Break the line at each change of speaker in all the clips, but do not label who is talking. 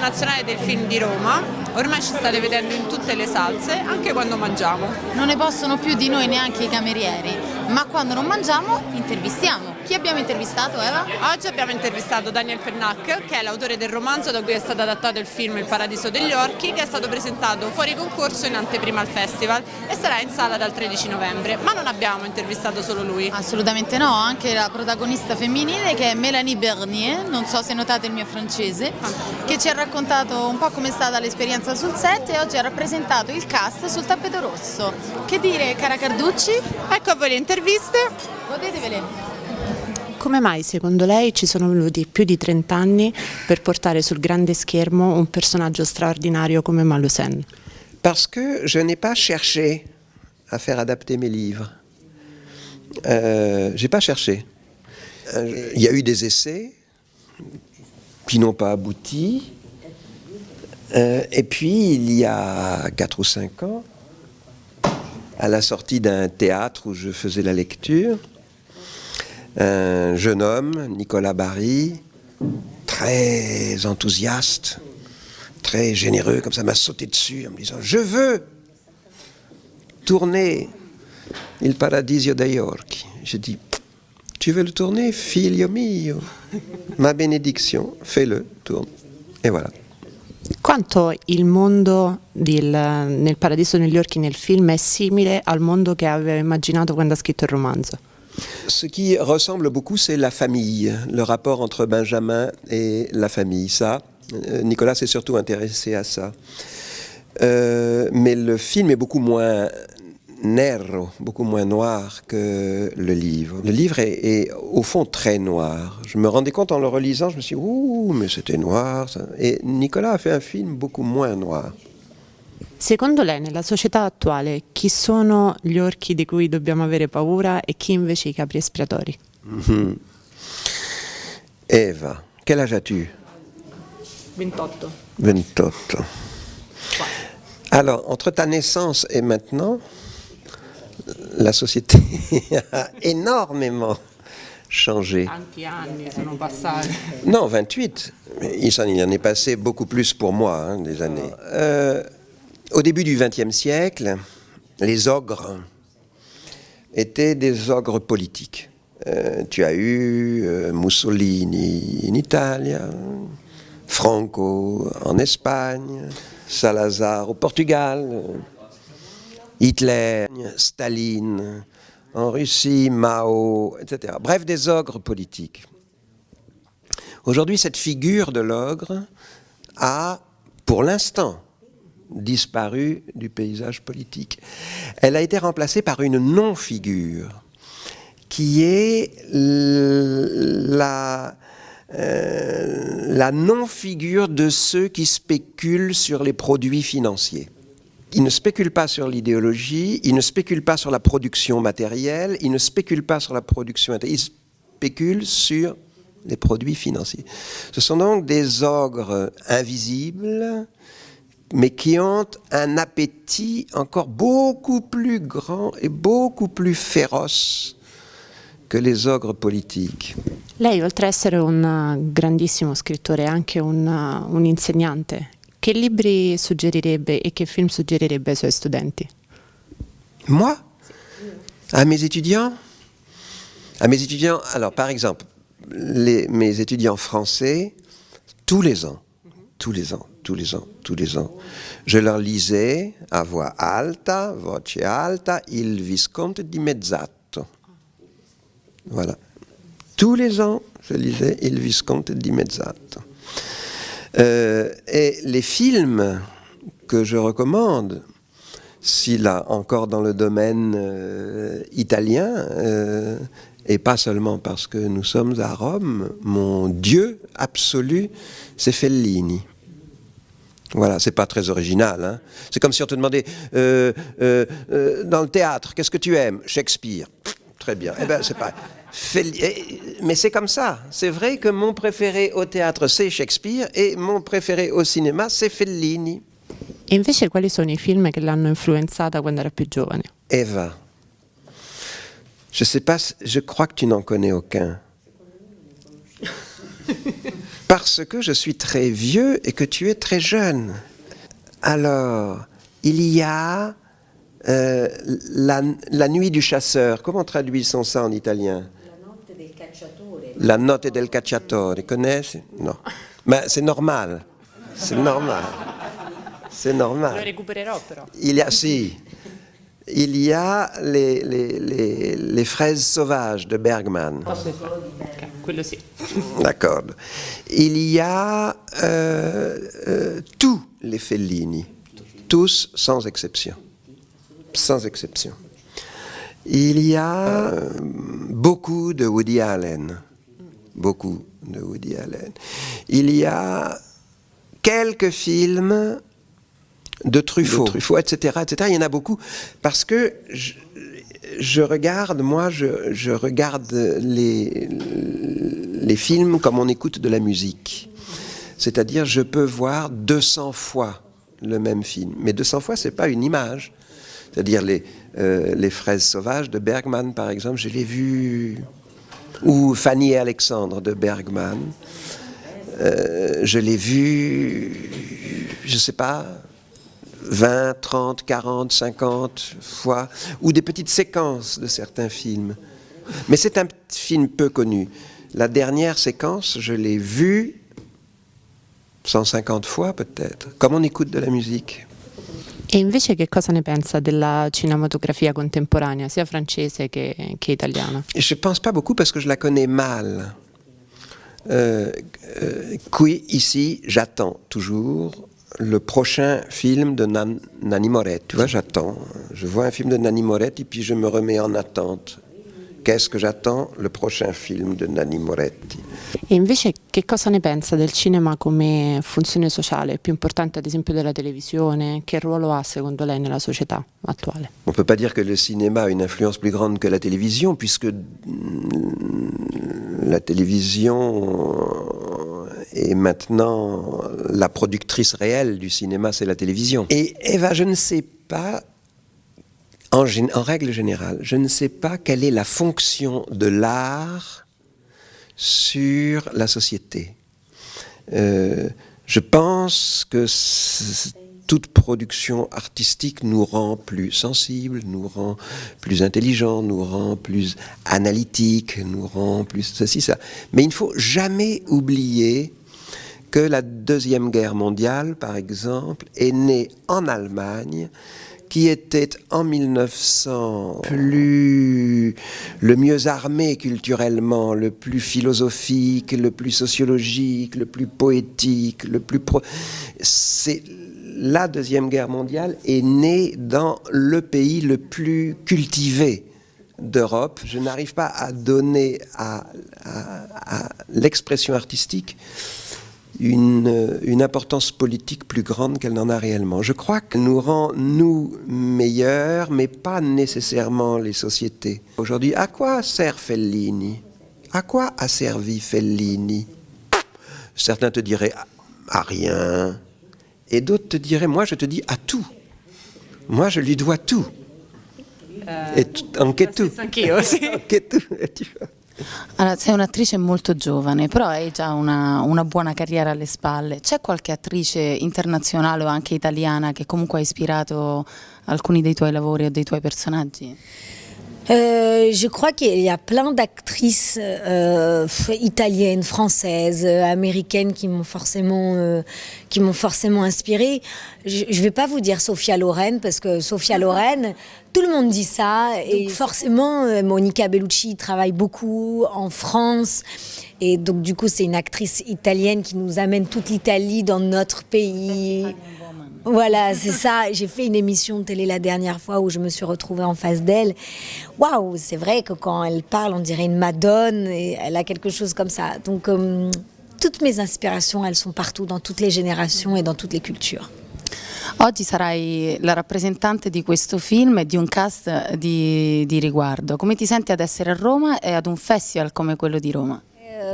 internazionale del film di Roma, ormai ci state vedendo in tutte le salse, anche quando mangiamo.
Non ne possono più di noi neanche i camerieri, ma quando non mangiamo intervistiamo. Chi abbiamo intervistato, Eva?
Oggi abbiamo intervistato Daniel Pennac, che è l'autore del romanzo da cui è stato adattato il film Il Paradiso degli Orchi, che è stato presentato fuori concorso in anteprima al festival e sarà in sala dal 13 novembre. Ma non abbiamo intervistato solo lui.
Assolutamente no, anche la protagonista femminile che è Mélanie Bernier, non so se notate il mio francese, che ci ha raccontato un po' com'è stata l'esperienza sul set e oggi ha rappresentato il cast sul tappeto rosso. Che dire, cara Carducci?
Ecco a voi le interviste.
Godetevele.
Come mai secondo lei ci sono voluti più di 30 anni per portare sul grande schermo un personaggio straordinario come Melusine?
Parce que je n'ai pas cherché à faire adapter mes livres. J'ai pas cherché. Il y a eu des essais qui n'ont pas abouti. Et puis, il y a 4 ou 5 ans, à la sortie d'un théâtre où je faisais la lecture, un jeune homme, Nicolas Barry, très enthousiaste, très généreux, comme ça m'a sauté dessus en me disant « Je veux tourner Il Paradiso degli Orchi ». J'ai dit « Tu veux le tourner, figlio mio? Ma bénédiction, fais-le, tourne ». Et voilà.
Quanto il mondo nel Paradiso degli Orchi nel film è simile al mondo che aveva immaginato quando ha scritto il romanzo?
Ce qui ressemble beaucoup, c'est la famille, le rapport entre Benjamin et la famille. Ça, Nicolas s'est surtout intéressé à ça. Mais le film est beaucoup moins nero, beaucoup moins noir que le livre. Le livre est au fond très noir. Je me rendais compte en le relisant, je me suis dit, ouh, mais c'était noir. Ça. Et Nicolas a fait un film beaucoup moins noir.
Secondo lei, nella società attuale, chi sono gli orchi di cui dobbiamo avere paura e chi invece i capri espiatori?
Mm-hmm. Eva, quel âge as-tu?
28.
28. Alors, entre ta naissance et maintenant, la société a énormément changé.
Tanti anni sono passati.
Non, 28. Il en est passé beaucoup plus pour moi, hein, des années. Au début du XXe siècle, les ogres étaient des ogres politiques. Tu as eu Mussolini en Italie, Franco en Espagne, Salazar au Portugal, Hitler, Staline en Russie, Mao, etc. Bref, des ogres politiques. Aujourd'hui, cette figure de l'ogre a, pour l'instant, disparu du paysage politique. Elle a été remplacée par une non-figure qui est la non-figure de ceux qui spéculent sur les produits financiers. Ils ne spéculent pas sur l'idéologie, ils ne spéculent pas sur la production matérielle, ils ne spéculent pas sur la production intellectuelle, ils spéculent sur les produits financiers. Ce sont donc des ogres invisibles, mais qui ont un appétit encore beaucoup plus grand et beaucoup plus féroce que les ogres politiques.
Lei, oltre ad essere un grandissimo scrittore, è anche un insegnante. Che libri suggerirebbe e che film suggerirebbe ai suoi studenti?
Moi? À mes étudiants? À mes étudiants, alors par exemple, mes étudiants français, tous les ans, je leur lisais à voix alta, voce alta, Il Visconte di Mezzato. Voilà. Tous les ans, je lisais Il Visconte di Mezzato. Et les films que je recommande, si là encore dans le domaine italien, et pas seulement parce que nous sommes à Rome, mon Dieu absolu, c'est Fellini. Voilà, c'est pas très original. Hein. C'est comme si on te demandait, dans le théâtre, qu'est-ce que tu aimes? Shakespeare. Très bien. Eh ben, c'est pas... Mais c'est comme ça. C'est vrai que mon préféré au théâtre, c'est Shakespeare, et mon préféré au cinéma, c'est Fellini.
E invece quali sono i film che l'hanno influenzata quando era più giovane?
Eva. Je sais pas, je crois que tu n'en connais aucun. Parce que je suis très vieux et que tu es très jeune. Alors, il y a la nuit du chasseur. Comment traduit-on ça en italien? La notte del cacciatore. Connaissez? Non. Mais c'est normal. C'est normal. C'est normal.
Lo recupererò però.
Il y a, si. Il y a les fraises sauvages de Bergman.
Ok, quello sì.
D'accord. Il y a tous les Fellini, tous sans exception. Sans exception. Il y a beaucoup de Woody Allen. Beaucoup de Woody Allen. Il y a quelques films de Truffaut, etc., etc. Il y en a beaucoup parce que je regarde, moi, je regarde les films comme on écoute de la musique. C'est-à-dire, je peux voir 200 fois le même film. Mais 200 fois, c'est pas une image. C'est-à-dire, les fraises sauvages de Bergman, par exemple, je l'ai vu. Ou Fanny et Alexandre de Bergman. Je l'ai vu, je sais pas, 20, 30, 40, 50 fois, ou des petites séquences de certains films. Mais c'est un film peu connu. La dernière séquence, je l'ai vue 150 fois peut-être, comme on écoute de la musique.
E invece che cosa ne pensa della cinematografia contemporanea, sia francese che italiana?
Je ne pense pas beaucoup parce que je la connais mal. Ici, j'attends toujours le prochain film de Nanni Moretti. Tu vois, j'attends. Je vois un film de Nanni Moretti et puis je me remets en attente. Qu'est-ce que j'attends? Le prochain film de Nanni Moretti.
E invece che cosa ne pensa del cinema come funzione sociale, più importante ad esempio della televisione? Che ruolo ha secondo lei nella società attuale?
On ne peut pas dire que le cinéma a une influence plus grande que la télévision, puisque la télévision est maintenant la productrice réelle du cinéma, c'est la télévision. Et Eva, je ne sais pas, en règle générale, je ne sais pas quelle est la fonction de l'art sur la société. Je pense que toute production artistique nous rend plus sensibles, nous rend plus intelligents, nous rend plus analytiques, nous rend plus ceci, ça. Mais il ne faut jamais oublier que la Deuxième Guerre mondiale, par exemple, est née en Allemagne, qui était en 1900 le mieux armé culturellement, le plus philosophique, le plus sociologique, le plus poétique, c'est la Deuxième Guerre mondiale est née dans le pays le plus cultivé d'Europe. Je n'arrive pas à donner à l'expression artistique une importance politique plus grande qu'elle n'en a réellement. Je crois qu'elle nous rend, nous, meilleurs, mais pas nécessairement les sociétés. Aujourd'hui, à quoi sert Fellini? À quoi a servi Fellini? Certains te diraient à rien. Et d'autres te diraient, moi je te dis à tout. Moi je lui dois tout. Anche tu.
Anch'io, sì.
Anche tu.
Allora, sei un'attrice molto giovane, però hai già una buona carriera alle spalle. C'è qualche attrice internazionale o anche italiana che comunque ha ispirato alcuni dei tuoi lavori o dei tuoi personaggi?
Je crois qu'il y a plein d'actrices italiennes, françaises, américaines qui m'ont forcément inspirée. Je ne vais pas vous dire Sophia Loren parce que Sophia Loren, tout le monde dit ça et forcément Monica Bellucci travaille beaucoup en France et donc du coup c'est une actrice italienne qui nous amène toute l'Italie dans notre pays. Voilà, c'est ça. J'ai fait une émission de télé la dernière fois où je me suis retrouvée en face d'elle. Waouh, c'est vrai que quand elle parle, on dirait une madone et elle a quelque chose comme ça. Donc, toutes mes inspirations, elles sont partout, dans toutes les générations et dans toutes les cultures.
Oggi sarai la rappresentante di questo film e di un cast di riguardo. Come ti senti ad essere a Roma e ad un festival come quello di Roma?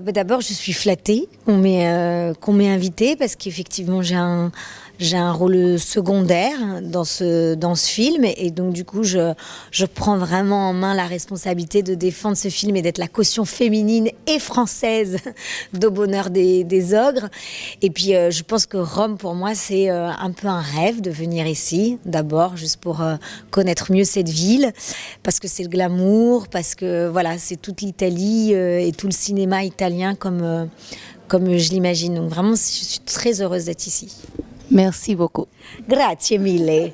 D'abord, je suis flattée qu'on m'ait invitée parce qu'effectivement, j'ai un rôle secondaire dans ce film et donc du coup je prends vraiment en main la responsabilité de défendre ce film et d'être la caution féminine et française d'Au bonheur des ogres. Et puis je pense que Rome pour moi c'est un peu un rêve de venir ici, d'abord juste pour connaître mieux cette ville, parce que c'est le glamour, parce que voilà, c'est toute l'Italie et tout le cinéma italien comme je l'imagine. Donc vraiment je suis très heureuse d'être ici.
Merci beaucoup.
Grazie mille.